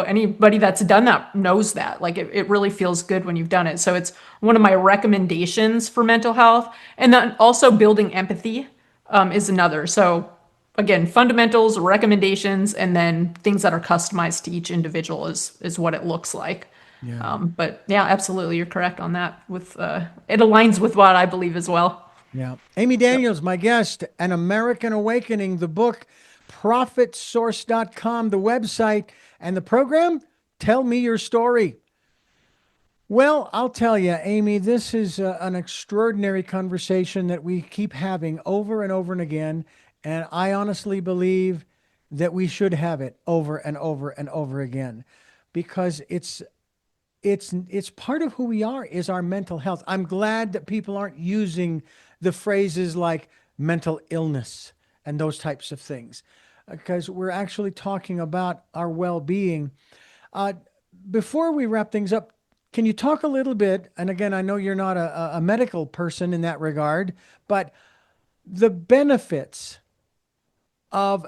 Anybody that's done that knows that. Like it really feels good when you've done it. So it's one of my recommendations for mental health. And then also building empathy is another. So again, fundamentals, recommendations, and then things that are customized to each individual is what it looks like. Yeah. But yeah, absolutely, you're correct on that. With it aligns with what I believe as well. Yeah. Amy Daniels, my guest, An American Awakening, the book, ProfitSource.com, the website, and the program, Tell Me Your Story. Well, I'll tell you, Amy, this is an extraordinary conversation that we keep having over and over and again. And I honestly believe that we should have it over and over and over again because it's part of who we are is our mental health. I'm glad that people aren't using the phrases like mental illness and those types of things because we're actually talking about our well-being. Uh, Before we wrap things up, can you talk a little bit? And again, I know you're not a medical person in that regard, but the benefits of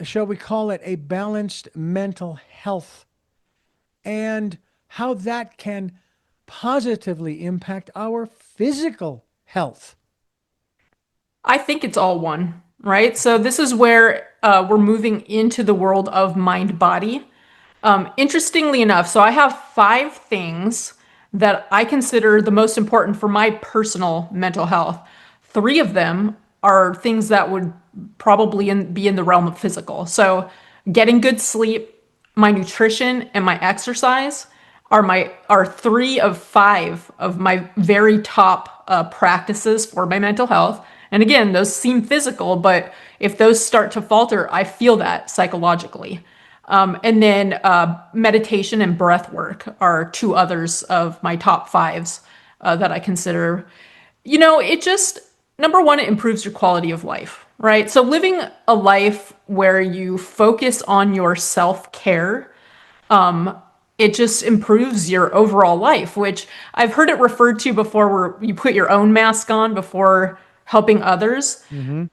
shall we call it a balanced mental health and how that can positively impact our physical health. I think it's all one, right? So this is where we're moving into the world of mind body. Interestingly enough, so I have 5 things that I consider the most important for my personal mental health. 3 of them are things that would probably be in the realm of physical. So getting good sleep, my nutrition, and my exercise are 3 of 5 of my very top practices for my mental health. And again, those seem physical, but if those start to falter, I feel that psychologically. And then meditation and breath work are 2 others of my top fives that I consider. It just, number one, it improves your quality of life, right? So living a life where you focus on your self care, it just improves your overall life, which I've heard it referred to before where you put your own mask on before helping others. Mm-hmm.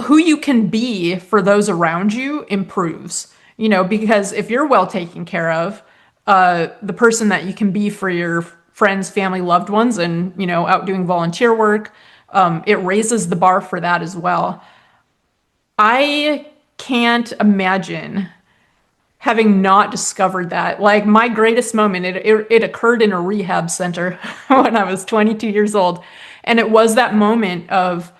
Who you can be for those around you improves, because if you're well taken care of, the person that you can be for your friends, family, loved ones, and, out doing volunteer work, it raises the bar for that as well. I can't imagine having not discovered that. Like my greatest moment, it occurred in a rehab center when I was 22 years old. And it was that moment of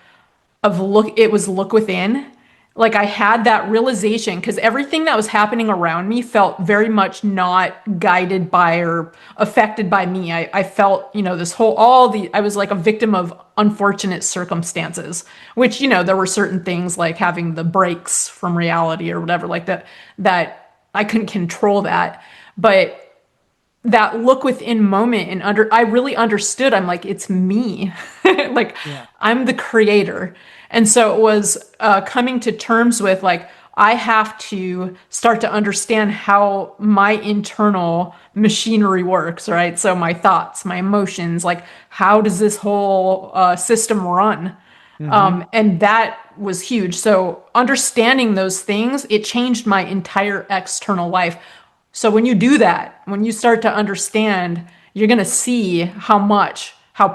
look, it was look within. like I had that realization because everything that was happening around me felt very much not guided by or affected by me. I felt, this whole, I was like a victim of unfortunate circumstances, which, there were certain things like having the breaks from reality or whatever like that, that I couldn't control that. But that look within moment and I really understood. I'm like, it's me. Like, Yeah. I'm the creator. And so it was coming to terms with like, I have to start to understand how my internal machinery works, right? So my thoughts, my emotions, like how does this whole system run? Mm-hmm. And that was huge. So understanding those things, it changed my entire external life. So when you do that, when you start to understand, you're going to see how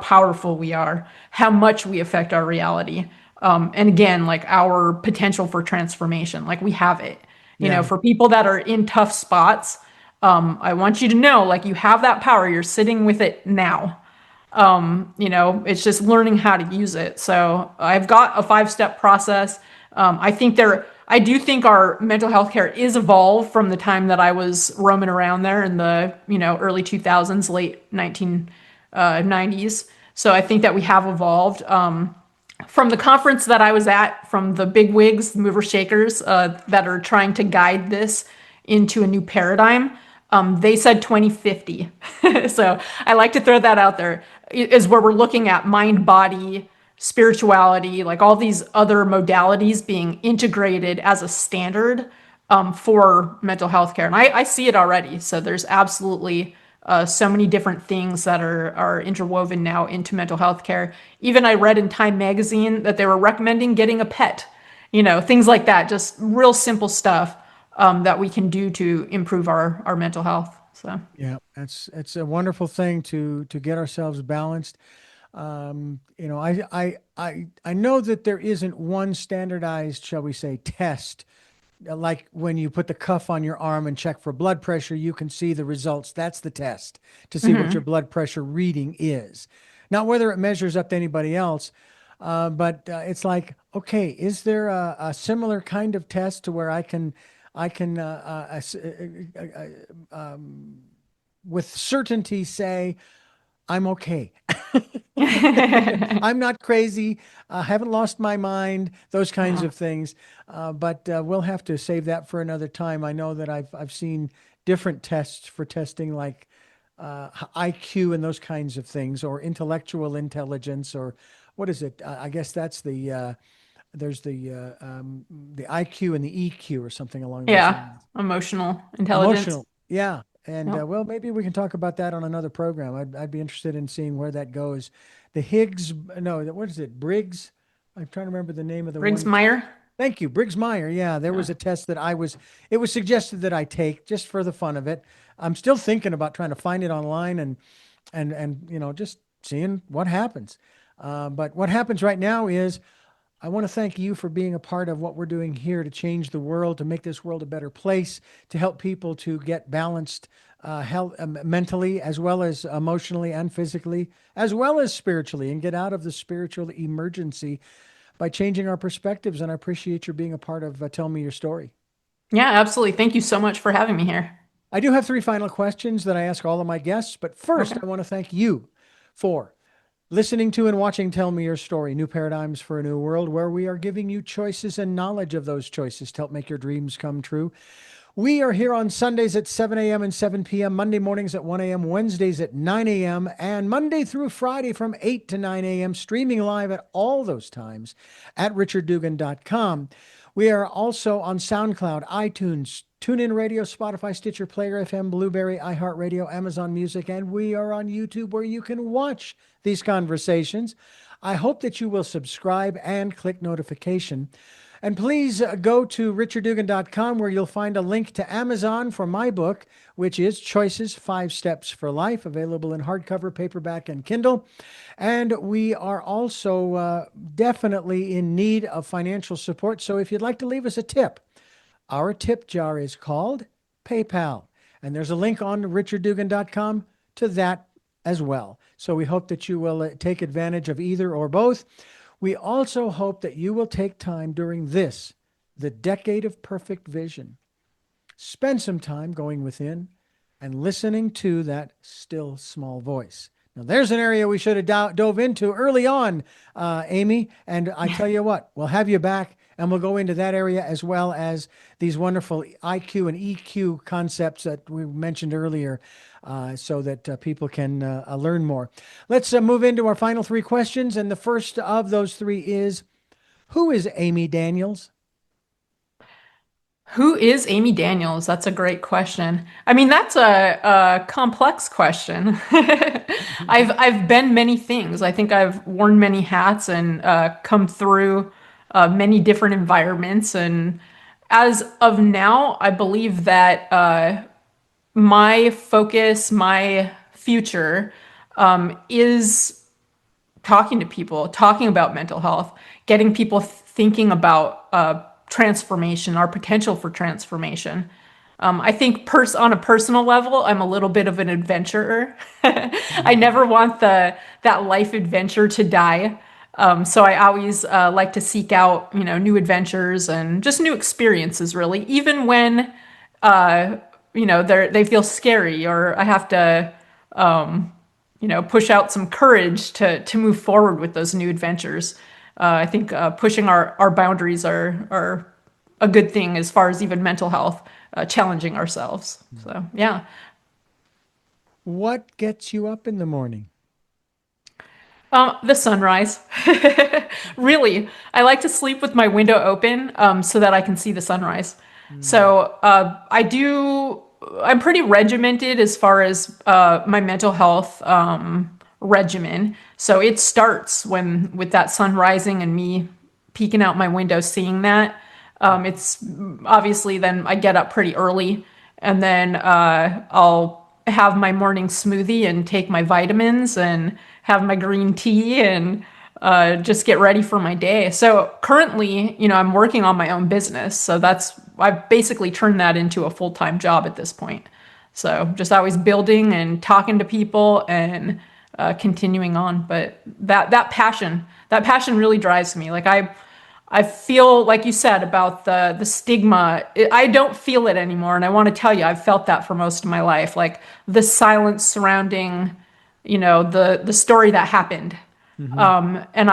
powerful we are, how much we affect our reality. And again, like our potential for transformation, like we have it. Yeah. For people that are in tough spots, I want you to know, like you have that power. You're sitting with it now. It's just learning how to use it. So I've got a 5-step process. I do think our mental health care is evolved from the time that I was roaming around there in the, early 2000s, late 1990s. So I think that we have evolved. From the conference that I was at, from the big wigs, the mover shakers that are trying to guide this into a new paradigm, they said 2050. So I like to throw that out there, is where we're looking at mind, body, spirituality, like all these other modalities being integrated as a standard for mental health care. And I see it already. So there's absolutely so many different things that are interwoven now into mental health care. Even I read in Time magazine that they were recommending getting a pet, things like that, just real simple stuff that we can do to improve our mental health. So, Yeah, it's a wonderful thing to get ourselves balanced. I know that there isn't one standardized, shall we say, test. Like when you put the cuff on your arm and check for blood pressure, you can see the results. That's the test to see what your mhm. blood pressure reading is. Not whether it measures up to anybody else, but it's like, okay, is there a similar kind of test to where I can with certainty say I'm okay. I'm not crazy. I haven't lost my mind. Those kinds Yeah. of things. But we'll have to save that for another time. I know that I've seen different tests for testing like IQ and those kinds of things, or intellectual intelligence, or what is it? I guess that's there's the IQ and the EQ or something along those Yeah. lines. Emotional intelligence. Emotional. Yeah. And Yep. well, maybe we can talk about that on another program. I'd be interested in seeing where that goes. The Higgs, no, what is it? Briggs? I'm trying to remember the name of the Briggs one. Meyer. Thank you. Briggs Meyer. Yeah, there Yeah. was a test that it was suggested that I take just for the fun of it. I'm still thinking about trying to find it online and just seeing what happens. But what happens right now is I want to thank you for being a part of what we're doing here to change the world, to make this world a better place, to help people to get balanced health, mentally, as well as emotionally and physically, as well as spiritually, and get out of the spiritual emergency by changing our perspectives. And I appreciate your being a part of Tell Me Your Story. Yeah, absolutely. Thank you so much for having me here. I do have three final questions that I ask all of my guests, but first, Okay. I want to thank you for listening to and watching Tell Me Your Story, New Paradigms for a New World, where we are giving you choices and knowledge of those choices to help make your dreams come true. We are here on Sundays at 7 a.m. and 7 p.m., Monday mornings at 1 a.m., Wednesdays at 9 a.m., and Monday through Friday from 8 to 9 a.m., streaming live at all those times at richarddugan.com. We are also on SoundCloud, iTunes, TuneIn Radio, Spotify, Stitcher, Player FM, Blueberry, iHeartRadio, Amazon Music, and we are on YouTube where you can watch these conversations. I hope that you will subscribe and click notification. And please go to richarddugan.com where you'll find a link to Amazon for my book, which is Choices 5 Steps for Life, available in hardcover, paperback, and Kindle. And we are also definitely in need of financial support. So if you'd like to leave us a tip, our tip jar is called PayPal. And there's a link on richarddugan.com to that as well. So we hope that you will take advantage of either or both. We also hope that you will take time during this the decade of perfect vision. Spend some time going within and listening to that still small voice. Now, there's an area we should have dove into early on, Aymie. And I tell you what, we'll have you back and we'll go into that area as well as these wonderful IQ and EQ concepts that we mentioned earlier so that people can learn more. Let's move into our final three questions. And the first of those three is, who is Aymie Daniels? Who is Amy Daniels? That's a great question. I mean, that's a complex question. I've been many things. I think I've worn many hats and come through many different environments. And as of now, I believe that my focus, my future, is talking to people, talking about mental health, getting people thinking about transformation, our potential for transformation. I think on a personal level, I'm a little bit of an adventurer. I never want that life adventure to die. So I always like to seek out, new adventures and just new experiences, really, even when, they feel scary or I have to, push out some courage to move forward with those new adventures. I think pushing our boundaries are a good thing as far as even mental health, challenging ourselves. So, yeah. What gets you up in the morning? The sunrise. Really, I like to sleep with my window open so that I can see the sunrise. Mm. So I'm pretty regimented as far as my mental health regimen. So it starts with that sun rising and me peeking out my window, seeing that. It's obviously then I get up pretty early and then I'll have my morning smoothie and take my vitamins and have my green tea and just get ready for my day. So currently, I'm working on my own business. So I've basically turned that into a full-time job at this point. So just always building and talking to people and continuing on. But that passion really drives me. Like I feel like you said about the stigma. I don't feel it anymore, and I want to tell you, I've felt that for most of my life. Like the silence surrounding, the story that happened, Mm-hmm. and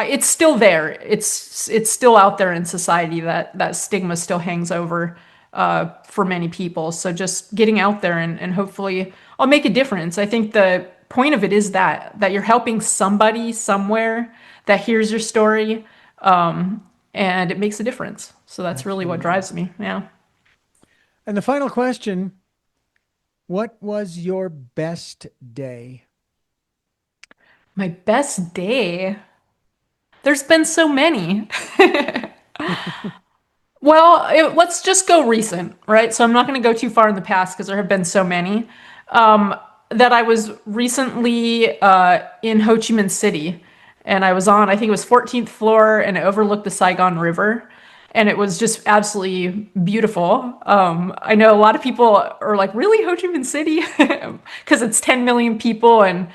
it's still there. It's still out there in society that stigma still hangs over for many people. So just getting out there and hopefully I'll make a difference. I think the point of it is that you're helping somebody somewhere that hears your story and it makes a difference. So that's really what Absolutely. drives me. Yeah. And the final question, what was your best day? My best day. There's been so many. Well, let's just go recent, right? So I'm not going to go too far in the past because there have been so many. That I was recently in Ho Chi Minh City, and I was on, I think it was 14th floor, and it overlooked the Saigon River, and it was just absolutely beautiful. I know a lot of people are like, really, Ho Chi Minh City? Because it's 10 million people, and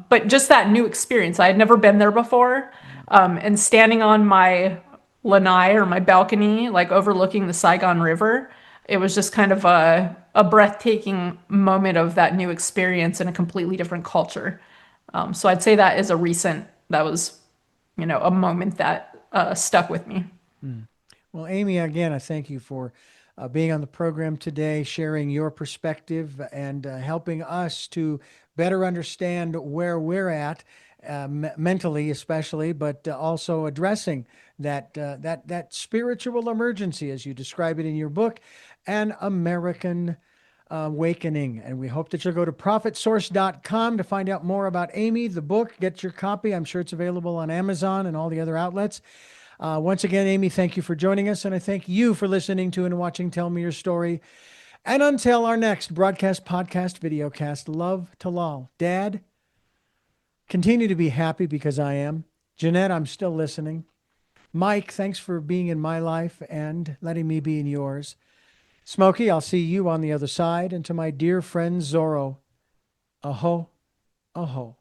but just that new experience. I had never been there before, and standing on my lanai or my balcony, like overlooking the Saigon River, it was just kind of a breathtaking moment of that new experience in a completely different culture. So I'd say that was, a moment that stuck with me. Mm. Well, Aymie, again, I thank you for being on the program today, sharing your perspective and helping us to better understand where we're at, mentally, especially, but also addressing that spiritual emergency, as you describe it in your book, An American Awakening. And we hope that you'll go to prophetsource.com to find out more about Aymie, the book. Get your copy. I'm sure it's available on Amazon and all the other outlets. Once again, Aymie, thank you for joining us, and I thank you for listening to and watching Tell Me Your Story. And until our next broadcast, podcast, videocast, love to Lal. Dad, continue to be happy because I am. Jeanette, I'm still listening. Mike, thanks for being in my life and letting me be in yours. Smokey, I'll see you on the other side. And to my dear friend Zorro, aho, aho.